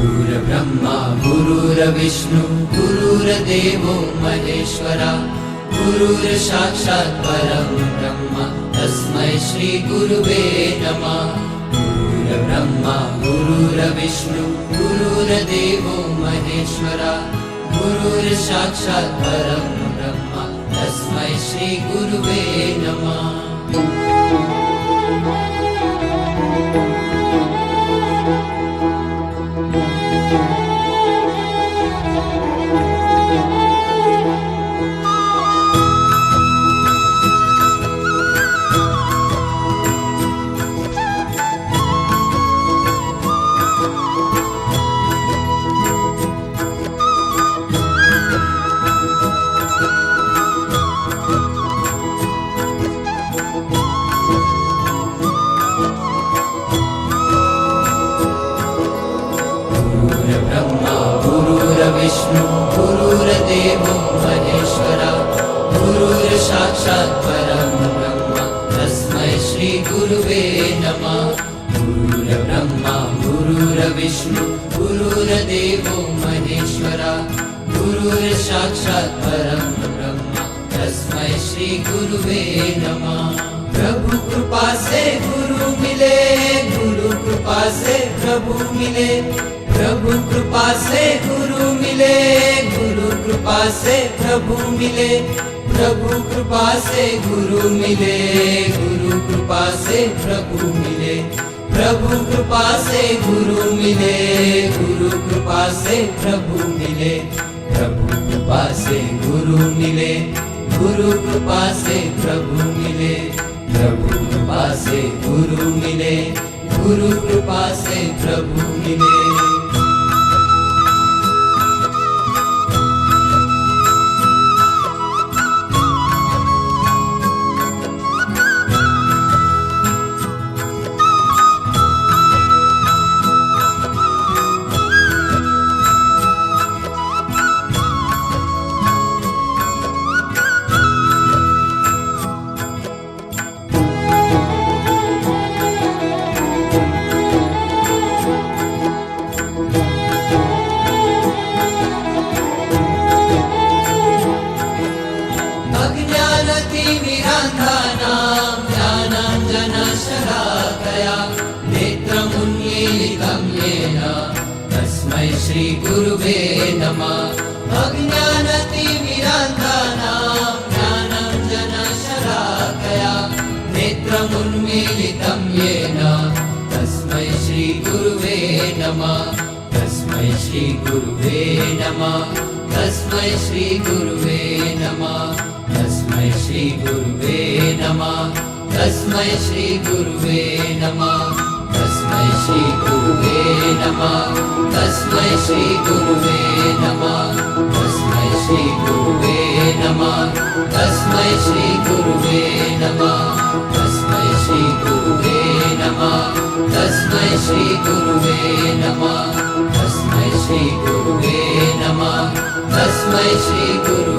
गुरुर्ब्रह्मा गुरुर्विष्णु गुरुर्देवो महेश्वरा गुरुर्साक्षात् परं ब्रह्म तस्मै श्री गुरुवे नमः। गुरुर्ब्रह्मा गुरुर्विष्णु गुरुर्देवो महेश्वरा गुरुर्साक्षात् परं ब्रह्म तस्मै श्री गुरुवे नमः। विष्णु गुरुर्देवो महेश्वरा गुरुर्साक्षात् परं ब्रह्म तस्मै श्री गुरुवे नमः। गुरुर्ब्रह्मा गुरुर्विष्णु गुरुर्देवो महेश्वरा गुरुर्साक्षात् परं ब्रह्म तस्मै श्री गुरुवे नमः। प्रभु कृपा से गुरु मिले, गुरु कृपा से प्रभु मिले, प्रभु कृपा से गुरु मिले, गुरु कृपा से प्रभु मिले, प्रभु कृपा से गुरु मिले, गुरु कृपा से प्रभु मिले, प्रभु कृपा से गुरु मिले, गुरु कृपा से प्रभु मिले, प्रभु कृपा से गुरु मिले, गुरु कृपा से प्रभु मिले, प्रभु कृपा से गुरु मिले, गुरु कृपा से प्रभु मिले। नेत्रमुन्मीलितं येन तस्मै श्री गुरुवे नमः। अज्ञानतिमिरान्धानां ज्ञानाञ्जनशलाकया नेत्रमुन्मीलितं येन तस्मै श्री गुरुवे नमः। तस्मै श्री गुरुवे नमः। तस्मै श्री गुरुवे नमः। तस्मै श्री गुरुवे नमः। तस्मै श्री गुरुवे नमः। तस्मै श्री गुरुवे नमः। तस्मै श्री गुरुवे नमः। तस्मै श्री गुरुवे नमः। तस्मै श्री गुरुवे नमः। तस्मै श्री गुरुवे नमः। तस्मै श्री गुरुवे नमः। तस्मै श्री गुरुवे नमः। तस्मै श्री गुरु